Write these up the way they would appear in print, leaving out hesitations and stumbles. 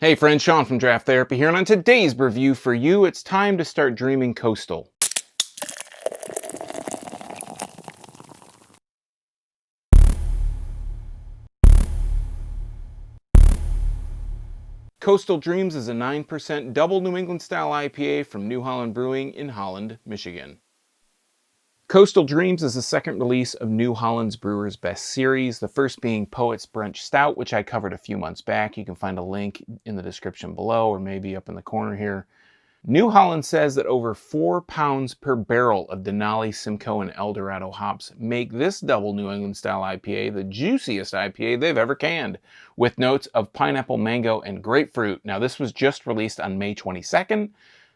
Hey friends, Sean from Draft Therapy here, and on today's review for you, it's time to start dreaming coastal. Coastal Dreams is a 9% double New England style IPA from New Holland Brewing in Holland, Michigan. Coastal Dreams is the second release of New Holland's Brewers Best Series, the first being Poet's Brunch Stout, which I covered a few months back. You can find a link in the description below or maybe up in the corner here. New Holland says that over 4 pounds per barrel of Denali, Simcoe and El Dorado hops make this double New England style IPA the juiciest IPA they've ever canned, with notes of pineapple, mango, and grapefruit. Now, this was just released on May 22nd,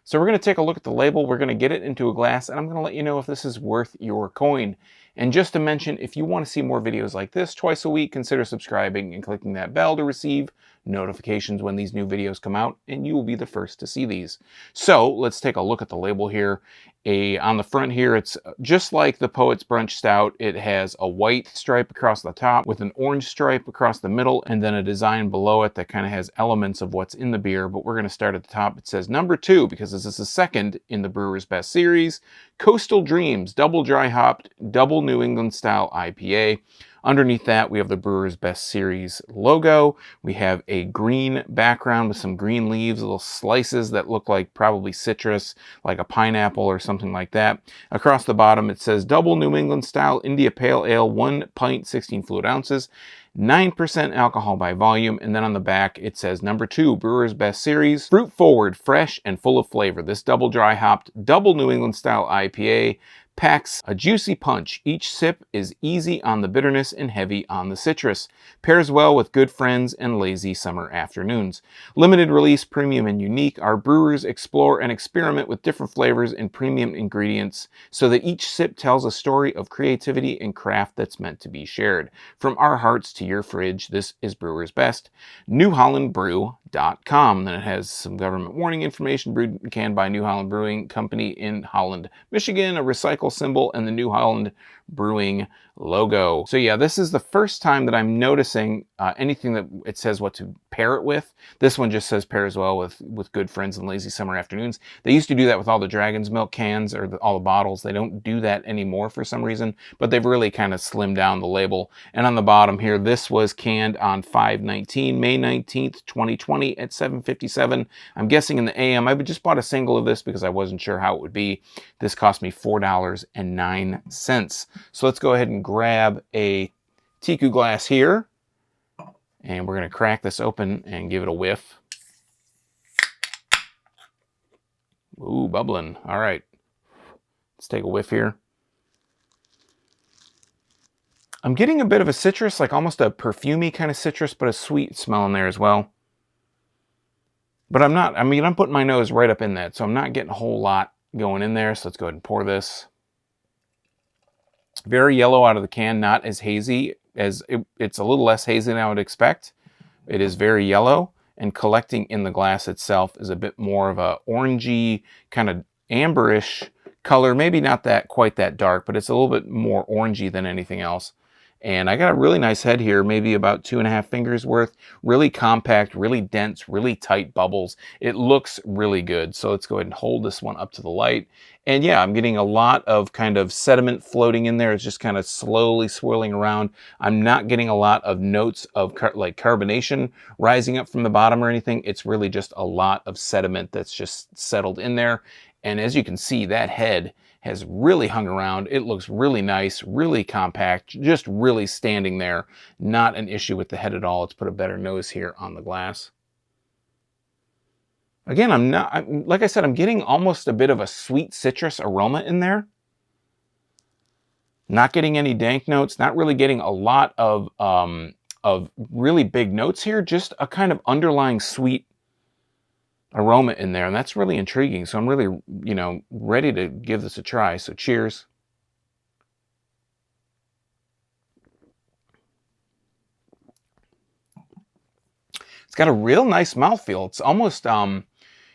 so we're going to take a look at the label, we're going to get it into a glass, and I'm going to let you know if this is worth your coin. And just to mention, if you want to see more videos like this twice a week, consider subscribing and clicking that bell to receive notifications when these new videos come out, and you will be the first to see these. So let's take a look at the label here. On the front here, it's just like the Poet's Brunch Stout. It has a white stripe across the top with an orange stripe across the middle, and then a design below it that kind of has elements of what's in the beer, but we're going to start at the top. It says number 2, because this is the second in the Brewers Best Series, Coastal Dreams, double dry hopped, double New England style IPA. Underneath that, we have the Brewers Best Series logo. We have a green background with some green leaves, little slices that look like probably citrus, like a pineapple or something like that. Across the bottom, it says double New England style India Pale Ale, 1 pint, 16 fluid ounces, 9% alcohol by volume. And then on the back, it says number 2, Brewers Best Series, fruit forward, fresh, and full of flavor. This double dry hopped, double New England style IPA packs a juicy punch. Each sip is easy on the bitterness and heavy on the citrus. Pairs well with good friends and lazy summer afternoons. Limited release, premium and unique. Our brewers explore and experiment with different flavors and premium ingredients so that each sip tells a story of creativity and craft that's meant to be shared. From our hearts to your fridge, this is Brewers Best. NewHollandBrew.com. Then it has some government warning information. Brewed and canned by New Holland Brewing Company in Holland, Michigan. A recycle symbol and the New Holland Brewing logo. So yeah, this is the first time that I'm noticing anything that it says what to pair it with. This one just says pairs well with good friends and lazy summer afternoons. They used to do that with all the Dragon's Milk cans or all the bottles. They don't do that anymore for some reason, but they've really kind of slimmed down the label. And on the bottom here, this was canned on 5/19, May 19th, 2020 at 7:57. I'm guessing in the AM. I just bought a single of this because I wasn't sure how it would be. This cost me $4.09. So let's go ahead and grab a Tiku glass here, and we're going to crack this open and give it a whiff. Ooh, bubbling. All right. Let's take a whiff here. I'm getting a bit of a citrus, like almost a perfumey kind of citrus, but a sweet smell in there as well. But I'm putting my nose right up in that, so I'm not getting a whole lot going in there. So let's go ahead and pour this. Very yellow out of the can, not as hazy as it's a little less hazy than I would expect. It is very yellow, and collecting in the glass itself is a bit more of a orangey, kind of amberish color. Maybe not quite that dark, but it's a little bit more orangey than anything else. And I got a really nice head here, maybe about 2.5 fingers worth. Really compact, really dense, really tight bubbles. It looks really good. So let's go ahead and hold this one up to the light. And yeah, I'm getting a lot of kind of sediment floating in there. It's just kind of slowly swirling around. I'm not getting a lot of notes of like carbonation rising up from the bottom or anything. It's really just a lot of sediment that's just settled in there. And as you can see, that head has really hung around. It looks really nice, really compact, just really standing there. Not an issue with the head at all. Let's put a better nose here on the glass. Again, like I said, I'm getting almost a bit of a sweet citrus aroma in there. Not getting any dank notes, not really getting a lot of really big notes here, just a kind of underlying sweet aroma in there, and that's really intriguing. So I'm really, ready to give this a try. So cheers. It's got a real nice mouthfeel.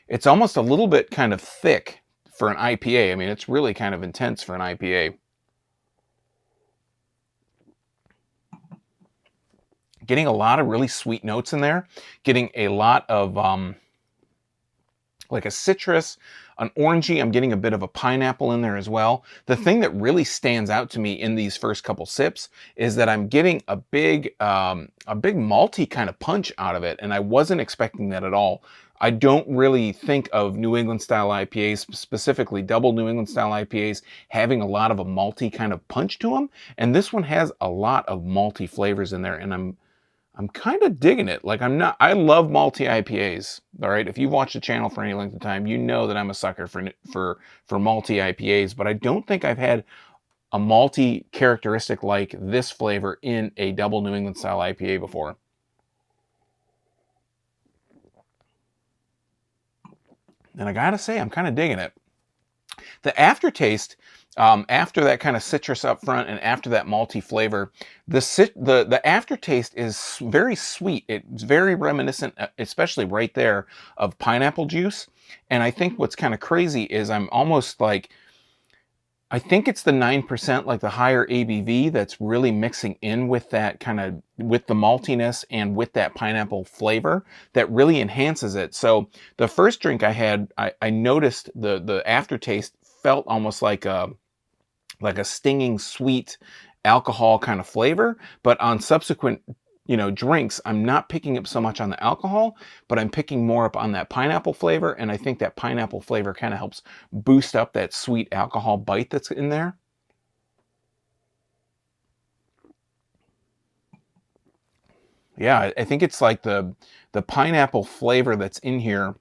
It's almost a little bit kind of thick for an IPA. I mean, it's really kind of intense for an IPA. Getting a lot of really sweet notes in there. Getting a lot of like a citrus, an orangey. I'm getting a bit of a pineapple in there as well. The thing that really stands out to me in these first couple sips is that I'm getting a big malty kind of punch out of it, and I wasn't expecting that at all. I don't really think of New England style IPAs, specifically double New England style IPAs, having a lot of a malty kind of punch to them. And this one has a lot of malty flavors in there, and I'm kind of digging it. Like I love malty IPAs. All right. If you've watched the channel for any length of time, you know that I'm a sucker for malty IPAs, but I don't think I've had a malty characteristic like this flavor in a double New England style IPA before. And I gotta say, I'm kind of digging it. The aftertaste, after that kind of citrus up front and after that malty flavor, the aftertaste is very sweet. It's very reminiscent, especially right there, of pineapple juice. And I think what's kind of crazy is I'm almost like, I think it's the 9%, like the higher ABV, that's really mixing in with that kind of, with the maltiness and with that pineapple flavor that really enhances it. So the first drink I had, I noticed the aftertaste felt almost like a stinging sweet alcohol kind of flavor, but on subsequent drinks, I'm not picking up so much on the alcohol, but I'm picking more up on that pineapple flavor. And I think that pineapple flavor kind of helps boost up that sweet alcohol bite that's in there. Yeah, I think it's like the pineapple flavor that's in here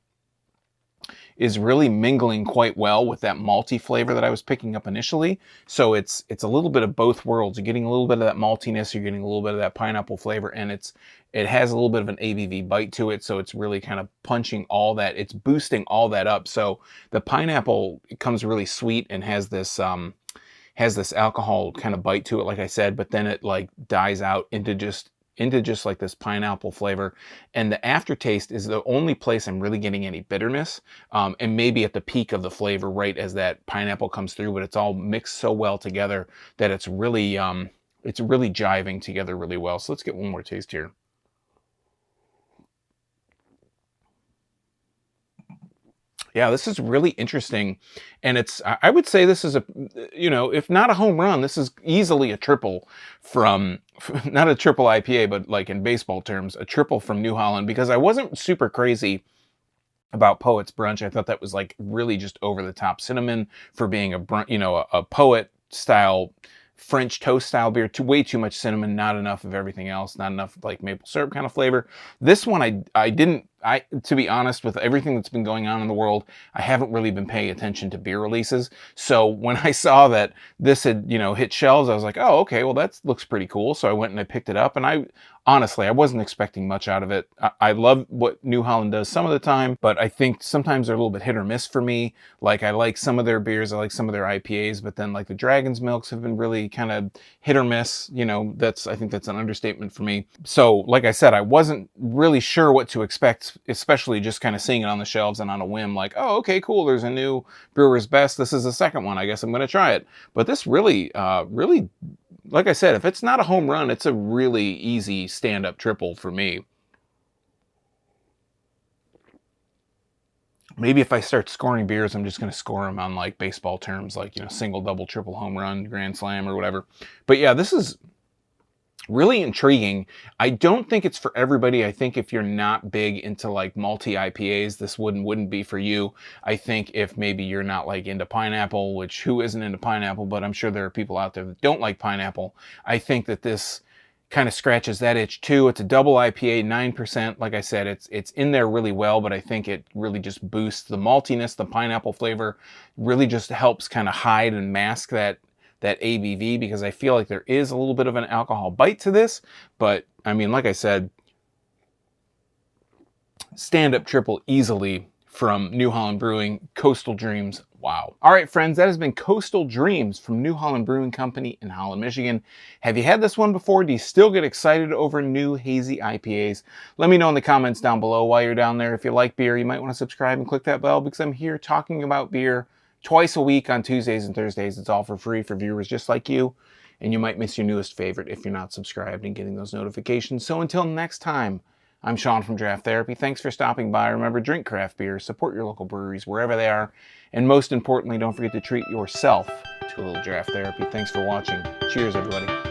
is really mingling quite well with that malty flavor that I was picking up initially. So it's a little bit of both worlds. You're getting a little bit of that maltiness, you're getting a little bit of that pineapple flavor, and it has a little bit of an ABV bite to it. So it's really kind of punching all that. It's boosting all that up. So the pineapple comes really sweet and has this alcohol kind of bite to it, like I said, but then it like dies out into just like this pineapple flavor. And the aftertaste is the only place I'm really getting any bitterness, and maybe at the peak of the flavor right as that pineapple comes through, but it's all mixed so well together that it's really jiving together really well. So let's get one more taste here. Yeah, this is really interesting. And I would say this is if not a home run, this is easily a triple from, not a triple IPA, but like in baseball terms, a triple from New Holland, because I wasn't super crazy about Poet's Brunch. I thought that was like really just over the top cinnamon for being a Poet style French toast style beer. Way too much cinnamon, not enough of everything else, not enough like maple syrup kind of flavor. This one to be honest, with everything that's been going on in the world, I haven't really been paying attention to beer releases. So when I saw that this had, hit shelves, I was like, oh, okay, well, that looks pretty cool. So I went and I picked it up, and honestly, I wasn't expecting much out of it. I love what New Holland does some of the time, but I think sometimes they're a little bit hit or miss for me. Like, I like some of their beers, I like some of their IPAs, but then like the Dragon's Milks have been really kind of hit or miss. I think that's an understatement for me. So like I said, I wasn't really sure what to expect, especially just kind of seeing it on the shelves and on a whim, like, oh, okay, cool, there's a new Brewer's Best. This is the second one. I guess I'm going to try it. But this really, like I said, if it's not a home run, it's a really easy stand-up triple for me. Maybe if I start scoring beers, I'm just going to score them on like baseball terms, like, single, double, triple, home run, grand slam, or whatever. But yeah, this is really intriguing. I don't think it's for everybody. I think if you're not big into like multi IPAs, this wouldn't be for you. I think if maybe you're not like into pineapple, which who isn't into pineapple, but I'm sure there are people out there that don't like pineapple. I think that this kind of scratches that itch too. It's a double IPA, 9%. Like I said, it's in there really well, but I think it really just boosts the maltiness, the pineapple flavor, really just helps kind of hide and mask that ABV, because I feel like there is a little bit of an alcohol bite to this. But I mean, like I said, stand-up triple easily from New Holland Brewing, Coastal Dreams. Wow. All right, friends, that has been Coastal Dreams from New Holland Brewing Company in Holland, Michigan. Have you had this one before? Do you still get excited over new hazy IPAs? Let me know in the comments down below while you're down there. If you like beer, you might want to subscribe and click that bell, because I'm here talking about beer twice a week on Tuesdays and Thursdays. It's all for free for viewers just like you. and you might miss your newest favorite if you're not subscribed and getting those notifications. So until next time, I'm Sean from Draft Therapy. Thanks for stopping by. Remember, drink craft beer, support your local breweries wherever they are, and most importantly, don't forget to treat yourself to a little draft therapy. Thanks for watching. Cheers, everybody.